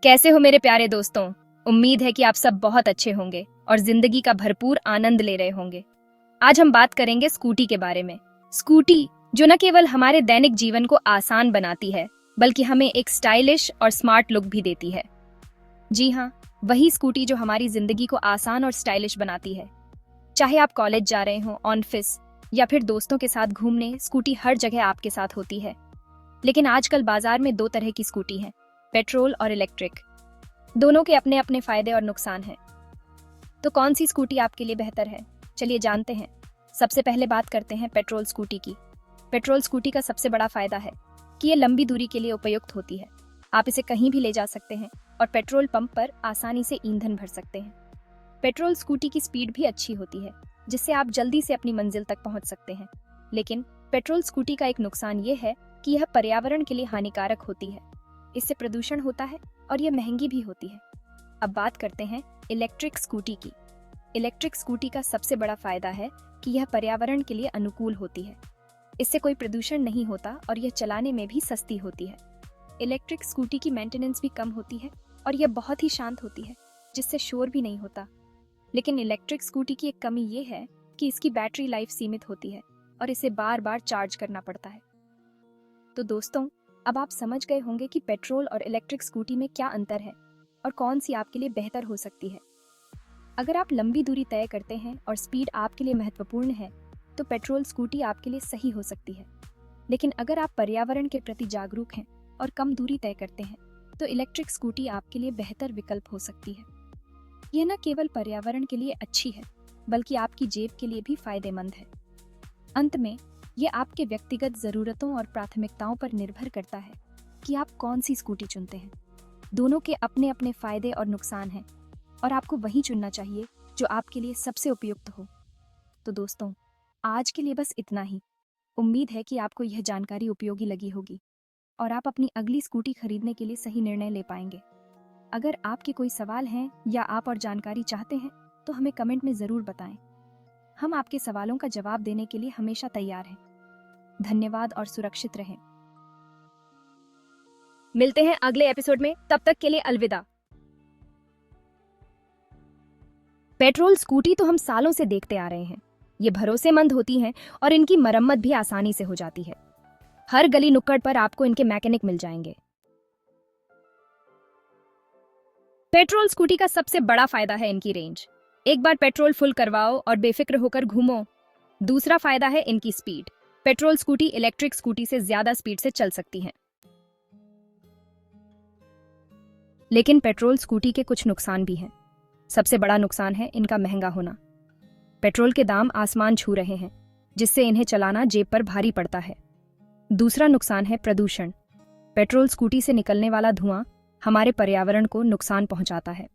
कैसे हो मेरे प्यारे दोस्तों। उम्मीद है कि आप सब बहुत अच्छे होंगे और जिंदगी का भरपूर आनंद ले रहे होंगे। आज हम बात करेंगे स्कूटी के बारे में। स्कूटी जो न केवल हमारे दैनिक जीवन को आसान बनाती है बल्कि हमें एक स्टाइलिश और स्मार्ट लुक भी देती है। जी हाँ, वही स्कूटी जो हमारी जिंदगी को आसान और स्टाइलिश बनाती है। चाहे आप कॉलेज जा रहे हो, ऑफिस या फिर दोस्तों के साथ घूमने, स्कूटी हर जगह आपके साथ होती है। लेकिन आजकल बाजार में दो तरह की स्कूटी हैं, पेट्रोल और इलेक्ट्रिक। दोनों के अपने अपने फायदे और नुकसान हैं। तो कौन सी स्कूटी आपके लिए बेहतर है, चलिए जानते हैं। सबसे पहले बात करते हैं पेट्रोल स्कूटी की। पेट्रोल स्कूटी का सबसे बड़ा फायदा है कि ये लंबी दूरी के लिए उपयुक्त होती है। आप इसे कहीं भी ले जा सकते हैं और पेट्रोल पंप पर आसानी से ईंधन भर सकते हैं। पेट्रोल स्कूटी की स्पीड भी अच्छी होती है, जिससे आप जल्दी से अपनी मंजिल तक पहुंच सकते हैं। लेकिन पेट्रोल स्कूटी का एक नुकसान ये है कि यह पर्यावरण के लिए हानिकारक होती है। इससे प्रदूषण होता है और यह महंगी भी होती है। अब बात करते हैं इलेक्ट्रिक स्कूटी की। इलेक्ट्रिक स्कूटी का सबसे बड़ा फायदा है कि यह पर्यावरण के लिए अनुकूल होती है। इससे कोई प्रदूषण नहीं होता और यह चलाने में भी सस्ती होती है। इलेक्ट्रिक स्कूटी की मेंटेनेंस भी कम होती है और यह बहुत ही शांत होती है, जिससे शोर भी नहीं होता। लेकिन इलेक्ट्रिक स्कूटी की एक कमी ये है कि इसकी बैटरी लाइफ सीमित होती है और इसे बार बार चार्ज करना पड़ता है। तो दोस्तों, अब आप समझ गए होंगे कि पेट्रोल और इलेक्ट्रिक स्कूटी में क्या अंतर है और कौन सी आपके लिए बेहतर हो सकती है। अगर आप लंबी दूरी तय करते हैं और स्पीड आपके लिए महत्वपूर्ण है, तो पेट्रोल स्कूटी आपके लिए सही हो सकती है। लेकिन अगर आप पर्यावरण के प्रति जागरूक हैं और कम दूरी तय करते हैं, तो इलेक्ट्रिक स्कूटी आपके लिए बेहतर विकल्प हो सकती है। यह न केवल पर्यावरण के लिए अच्छी है, बल्कि आपकी जेब के लिए भी फायदेमंद है। अंत में ये आपके व्यक्तिगत ज़रूरतों और प्राथमिकताओं पर निर्भर करता है कि आप कौन सी स्कूटी चुनते हैं। दोनों के अपने अपने फायदे और नुकसान हैं और आपको वही चुनना चाहिए जो आपके लिए सबसे उपयुक्त हो। तो दोस्तों, आज के लिए बस इतना ही। उम्मीद है कि आपको यह जानकारी उपयोगी लगी होगी और आप अपनी अगली स्कूटी खरीदने के लिए सही निर्णय ले पाएंगे। अगर आपके कोई सवाल हैं या आप और जानकारी चाहते हैं, तो हमें कमेंट में ज़रूर बताएं। हम आपके सवालों का जवाब देने के लिए हमेशा तैयार हैं। धन्यवाद और सुरक्षित रहें। मिलते हैं अगले एपिसोड में, तब तक के लिए अलविदा। पेट्रोल स्कूटी तो हम सालों से देखते आ रहे हैं। ये भरोसेमंद होती हैं और इनकी मरम्मत भी आसानी से हो जाती है। हर गली नुक्कड़ पर आपको इनके मैकेनिक मिल जाएंगे। पेट्रोल स्कूटी का सबसे बड़ा फायदा है इनकी रेंज। एक बार पेट्रोल फुल करवाओ और बेफिक्र होकर घूमो। दूसरा फायदा है इनकी speed. Petrol scooty electric scooty से ज्यादा स्पीड से चल सकती हैं। लेकिन पेट्रोल स्कूटी के कुछ नुकसान भी हैं। सबसे बड़ा नुकसान है इनका महंगा होना। पेट्रोल के दाम आसमान छू रहे हैं, जिससे इन्हें चलाना जेब पर भारी पड़ता है। दूसरा नुकसान है प्रदूषण। पेट्रोल स्कूटी से निकलने वाला धुआं हमारे पर्यावरण को नुकसान पहुंचाता है।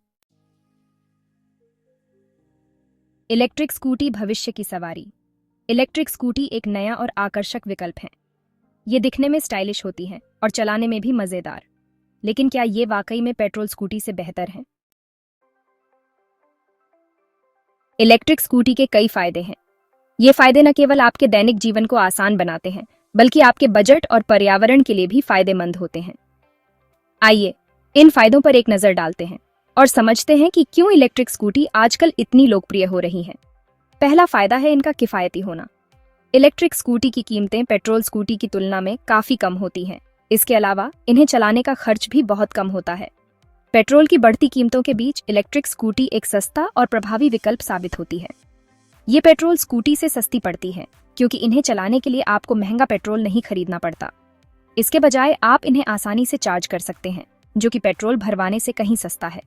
इलेक्ट्रिक स्कूटी भविष्य की सवारी। इलेक्ट्रिक स्कूटी एक नया और आकर्षक विकल्प है। ये दिखने में स्टाइलिश होती हैं और चलाने में भी मजेदार। लेकिन क्या ये वाकई में पेट्रोल स्कूटी से बेहतर है? इलेक्ट्रिक स्कूटी के कई फायदे हैं। ये फायदे न केवल आपके दैनिक जीवन को आसान बनाते हैं, बल्कि आपके बजट और पर्यावरण के लिए भी फायदेमंद होते हैं। आइए इन फायदों पर एक नजर डालते हैं और समझते हैं कि क्यों इलेक्ट्रिक स्कूटी आजकल इतनी लोकप्रिय हो रही हैं। पहला फायदा है इनका किफायती होना। इलेक्ट्रिक स्कूटी की कीमतें पेट्रोल स्कूटी की तुलना में काफी कम होती हैं। इसके अलावा इन्हें चलाने का खर्च भी बहुत कम होता है। पेट्रोल की बढ़ती कीमतों के बीच इलेक्ट्रिक स्कूटी एक सस्ता और प्रभावी विकल्प साबित होती है। ये पेट्रोल स्कूटी से सस्ती पड़ती है क्योंकि इन्हें चलाने के लिए आपको महंगा पेट्रोल नहीं खरीदना पड़ता। इसके बजाय आप इन्हें आसानी से चार्ज कर सकते हैं, जो कि पेट्रोल भरवाने से कहीं सस्ता है।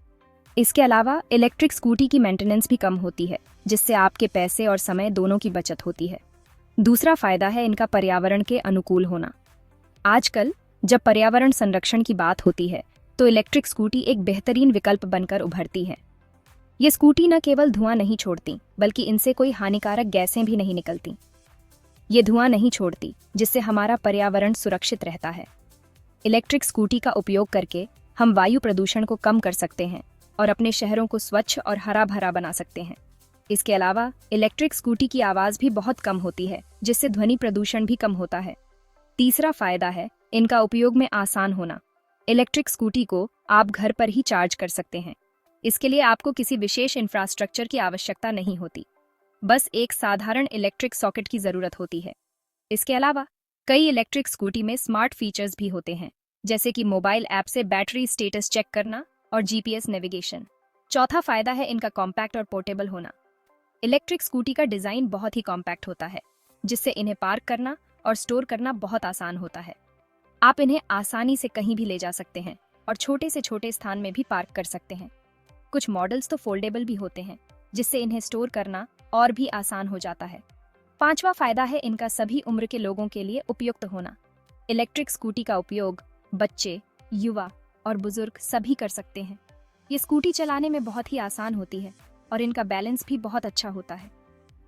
इसके अलावा इलेक्ट्रिक स्कूटी की मेंटेनेंस भी कम होती है, जिससे आपके पैसे और समय दोनों की बचत होती है। दूसरा फायदा है इनका पर्यावरण के अनुकूल होना। आजकल जब पर्यावरण संरक्षण की बात होती है, तो इलेक्ट्रिक स्कूटी एक बेहतरीन विकल्प बनकर उभरती है। ये स्कूटी न केवल धुआं नहीं छोड़ती, बल्कि इनसे कोई हानिकारक गैसें भी नहीं निकलती। ये धुआं नहीं छोड़ती, जिससे हमारा पर्यावरण सुरक्षित रहता है। इलेक्ट्रिक स्कूटी का उपयोग करके हम वायु प्रदूषण को कम कर सकते हैं और अपने शहरों को स्वच्छ और हरा भरा बना सकते हैं। इसके अलावा इलेक्ट्रिक स्कूटी की आवाज़ भी बहुत कम होती है, जिससे ध्वनि प्रदूषण भी कम होता है। तीसरा फायदा है इनका उपयोग में आसान होना। इलेक्ट्रिक स्कूटी को आप घर पर ही चार्ज कर सकते हैं। इसके लिए आपको किसी विशेष इंफ्रास्ट्रक्चर की आवश्यकता नहीं होती, बस एक साधारण इलेक्ट्रिक सॉकेट की जरूरत होती है। इसके अलावा कई इलेक्ट्रिक स्कूटी में स्मार्ट फीचर्स भी होते हैं, जैसे कि मोबाइल ऐप से बैटरी स्टेटस चेक करना और जीपीएस नेविगेशन। चौथा फायदा है इनका कॉम्पैक्ट और पोर्टेबल होना। इलेक्ट्रिक स्कूटी का डिजाइन बहुत ही कॉम्पैक्ट होता है, जिससे इन्हें पार्क करना और स्टोर करना बहुत आसान होता है। आप इन्हें आसानी से कहीं भी ले जा सकते हैं और छोटे से छोटे स्थान में भी पार्क कर सकते हैं। कुछ मॉडल्स तो फोल्डेबल भी होते हैं, जिससे इन्हें स्टोर करना और भी आसान हो जाता है। पांचवा फायदा है इनका सभी उम्र के लोगों के लिए उपयुक्त होना। इलेक्ट्रिक स्कूटी का उपयोग बच्चे, युवा और बुजुर्ग सभी कर सकते हैं। ये स्कूटी चलाने में बहुत ही आसान होती है और इनका बैलेंस भी बहुत अच्छा होता है।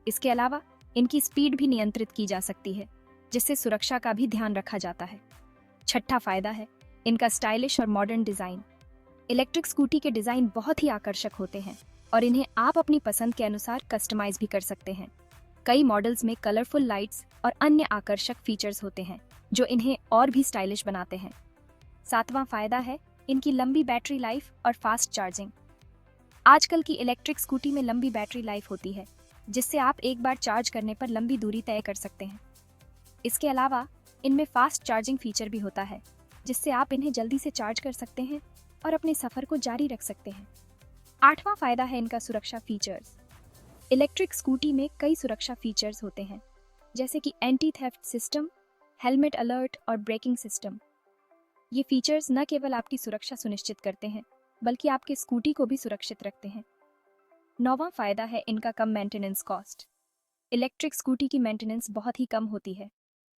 इसके अलावा इनकी स्पीड भी नियंत्रित की जा सकती है, जिससे सुरक्षा का भी ध्यान रखा जाता है। छठा फायदा है इनका स्टाइलिश और मॉडर्न डिजाइन। इलेक्ट्रिक स्कूटी के डिजाइन बहुत ही आकर्षक होते हैं और इन्हें आप अपनी पसंद के अनुसार कस्टमाइज भी कर सकते हैं। कई मॉडल्स में कलरफुल लाइट्स और अन्य आकर्षक फीचर्स होते हैं, जो इन्हें और भी स्टाइलिश बनाते हैं। सातवां फायदा है इनकी लंबी बैटरी लाइफ और फास्ट चार्जिंग। आजकल की इलेक्ट्रिक स्कूटी में लंबी बैटरी लाइफ होती है, जिससे आप एक बार चार्ज करने पर लंबी दूरी तय कर सकते हैं। इसके अलावा इनमें फास्ट चार्जिंग फीचर भी होता है, जिससे आप इन्हें जल्दी से चार्ज कर सकते हैं और अपने सफर को जारी रख सकते हैं। आठवां फायदा है इनका सुरक्षा फीचर्स। इलेक्ट्रिक स्कूटी में कई सुरक्षा फीचर्स होते हैं, जैसे कि anti theft system, helmet alert और ब्रेकिंग सिस्टम। ये फीचर्स न केवल आपकी सुरक्षा सुनिश्चित करते हैं, बल्कि आपके स्कूटी को भी सुरक्षित रखते हैं। नौवां फायदा है इनका कम मेंटेनेंस कॉस्ट। इलेक्ट्रिक स्कूटी की मेंटेनेंस बहुत ही कम होती है।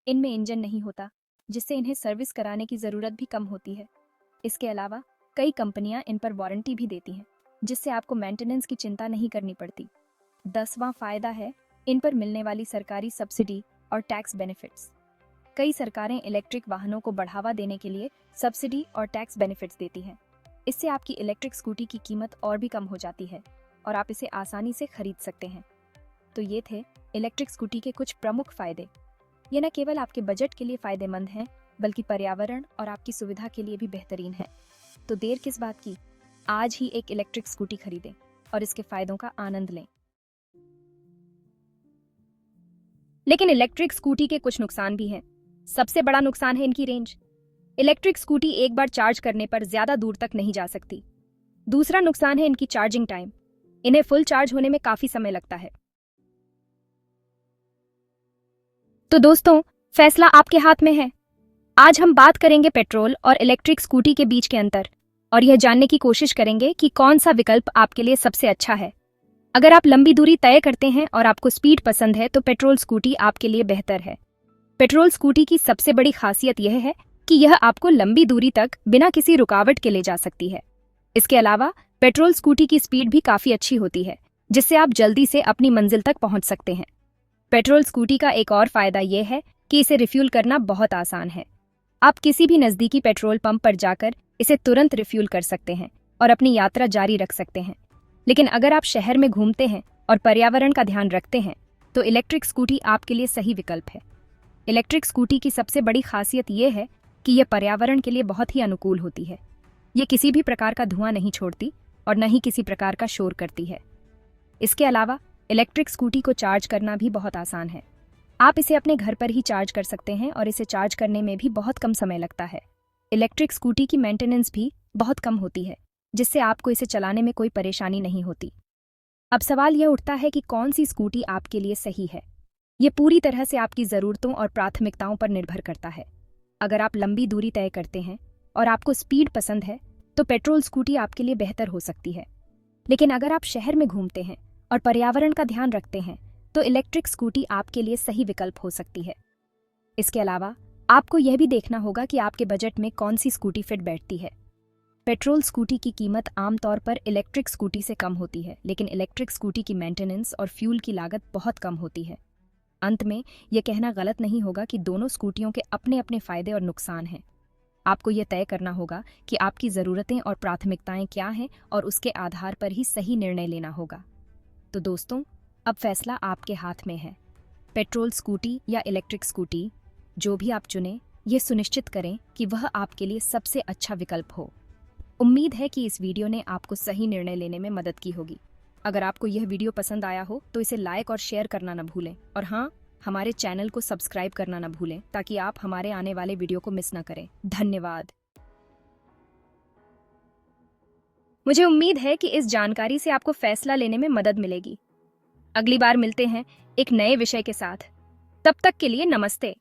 इनमें इंजन नहीं होता, जिससे इन्हें सर्विस कराने की ज़रूरत भी कम होती है। इसके अलावा कई कंपनियां इन पर वारंटी भी देती हैं, जिससे आपको मेंटेनेंस की चिंता नहीं करनी पड़ती। 10वां फायदा है इन पर मिलने वाली सरकारी सब्सिडी और टैक्स बेनिफिट्स। कई सरकारें इलेक्ट्रिक वाहनों को बढ़ावा देने के लिए सब्सिडी और टैक्स बेनिफिट्स देती हैं। इससे आपकी इलेक्ट्रिक स्कूटी की कीमत और भी कम हो जाती है और आप इसे आसानी से खरीद सकते हैं। तो ये थे इलेक्ट्रिक स्कूटी के कुछ प्रमुख फायदे। ये न केवल आपके बजट के लिए फायदेमंद हैं, बल्कि पर्यावरण और आपकी सुविधा के लिए भी बेहतरीन है। तो देर किस बात की, आज ही एक इलेक्ट्रिक स्कूटी खरीदें और इसके फायदों का आनंद लें। लेकिन इलेक्ट्रिक स्कूटी के कुछ नुकसान भी हैं। सबसे बड़ा नुकसान है इनकी रेंज। इलेक्ट्रिक स्कूटी एक बार चार्ज करने पर ज्यादा दूर तक नहीं जा सकती। दूसरा नुकसान है इनकी चार्जिंग टाइम। इन्हें फुल चार्ज होने में काफी समय लगता है। तो दोस्तों, फैसला आपके हाथ में है। आज हम बात करेंगे पेट्रोल और इलेक्ट्रिक स्कूटी के बीच के अंतर और यह जानने की कोशिश करेंगे कि कौन सा विकल्प आपके लिए सबसे अच्छा है। अगर आप लंबी दूरी तय करते हैं और आपको स्पीड पसंद है, तो पेट्रोल स्कूटी आपके लिए बेहतर है। पेट्रोल स्कूटी की सबसे बड़ी खासियत यह है कि यह आपको लंबी दूरी तक बिना किसी रुकावट के ले जा सकती है। इसके अलावा पेट्रोल स्कूटी की स्पीड भी काफी अच्छी होती है, जिससे आप जल्दी से अपनी मंजिल तक पहुंच सकते हैं। पेट्रोल स्कूटी का एक और फायदा यह है कि इसे रिफ्यूल करना बहुत आसान है। आप किसी भी नजदीकी पेट्रोल पंप पर जाकर इसे तुरंत रिफ्यूल कर सकते हैं और अपनी यात्रा जारी रख सकते हैं। लेकिन अगर आप शहर में घूमते हैं और पर्यावरण का ध्यान रखते हैं, तो इलेक्ट्रिक स्कूटी आपके लिए सही विकल्प है। इलेक्ट्रिक स्कूटी की सबसे बड़ी खासियत यह है कि यह पर्यावरण के लिए बहुत ही अनुकूल होती है। ये किसी भी प्रकार का धुआं नहीं छोड़ती और न ही किसी प्रकार का शोर करती है। इसके अलावा इलेक्ट्रिक स्कूटी को चार्ज करना भी बहुत आसान है। आप इसे अपने घर पर ही चार्ज कर सकते हैं और इसे चार्ज करने में भी बहुत कम समय लगता है। इलेक्ट्रिक स्कूटी की मेंटेनेंस भी बहुत कम होती है, जिससे आपको इसे चलाने में कोई परेशानी नहीं होती। अब सवाल यह उठता है कि कौन सी स्कूटी आपके लिए सही है। ये पूरी तरह से आपकी ज़रूरतों और प्राथमिकताओं पर निर्भर करता है। अगर आप लंबी दूरी तय करते हैं और आपको स्पीड पसंद है, तो पेट्रोल स्कूटी आपके लिए बेहतर हो सकती है। लेकिन अगर आप शहर में घूमते हैं और पर्यावरण का ध्यान रखते हैं, तो इलेक्ट्रिक स्कूटी आपके लिए सही विकल्प हो सकती है। इसके अलावा आपको यह भी देखना होगा कि आपके बजट में कौन सी स्कूटी फिट बैठती है। पेट्रोल स्कूटी की कीमत आमतौर पर इलेक्ट्रिक स्कूटी से कम होती है, लेकिन इलेक्ट्रिक स्कूटी की मेंटेनेंस और फ्यूल की लागत बहुत कम होती है। अंत में यह कहना गलत नहीं होगा कि दोनों स्कूटियों के अपने अपने फायदे और नुकसान हैं। आपको यह तय करना होगा कि आपकी ज़रूरतें और प्राथमिकताएं क्या हैं और उसके आधार पर ही सही निर्णय लेना होगा। तो दोस्तों, अब फैसला आपके हाथ में है। पेट्रोल स्कूटी या इलेक्ट्रिक स्कूटी, जो भी आप चुनें, यह सुनिश्चित करें कि वह आपके लिए सबसे अच्छा विकल्प हो। उम्मीद है कि इस वीडियो ने आपको सही निर्णय लेने में मदद की होगी। अगर आपको यह वीडियो पसंद आया हो तो इसे लाइक और शेयर करना न भूलें, और हाँ, हमारे चैनल को सब्सक्राइब करना न भूलें ताकि आप हमारे आने वाले वीडियो को मिस न करें। धन्यवाद। मुझे उम्मीद है कि इस जानकारी से आपको फैसला लेने में मदद मिलेगी। अगली बार मिलते हैं एक नए विषय के साथ। तब तक के लिए नमस्ते।